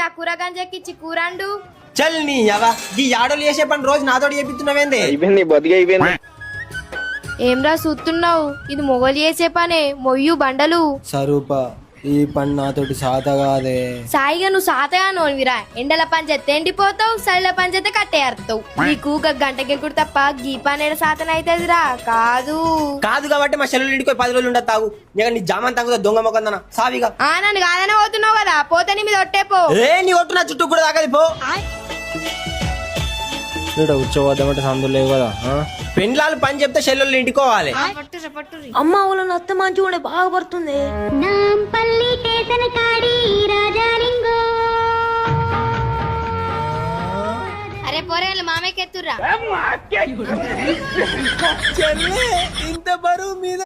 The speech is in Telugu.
ఆ కూరగంజెక్కిచ్చి కూరండు. చల్ నీ యవ ఈ ఆడోళ్ళు చేసే పని రోజు నాతోటి చేపిస్తున్నావేందే? అయిపోయింది బతికి అయిపోయింది. ఏమ్రా చూస్తున్నావు? ఇది మొగలు చేసే పనే, మొయ్యు బండలు. సరూప ఈ పని నాతోటి సాత కాదే. సాయిగా నువ్వు సాతగా నోనివిరా. ఎండల పని చేస్తే ఎండిపోతావు, చలిల పని చేస్తే కట్టేస్తావు. నీకు గంటకెక్కుడు తప్ప గీ పని సాతన అవుతుందిరా. కాదు కాదు కాబట్టి మా చెల్లెలు ఇంటికి 10 రోజులు ఉండదు. తాగు నీ జామాన్ తాగుతా దొంగ మొక్కన సావిగా. నన్ను కాదనే పోతున్నావు కదా, పోతే నీ మీద ఒట్టేపో. నీ ఒట్టు నా చుట్టూ కూడా తాగది పో. కూర్చోవద్దామంటే సందులు లేవు కదా. పెండ్లాలు పని చెప్తే చెల్లెళ్ళు ఇంటికోవాలి. అమ్మ వాళ్ళని అత్త మంచిగా ఉండే బాగా పడుతుంది. అరే పోరేళ్ళు మామయ్యకి ఎత్తుర్రా. ఇంత బరువు మీద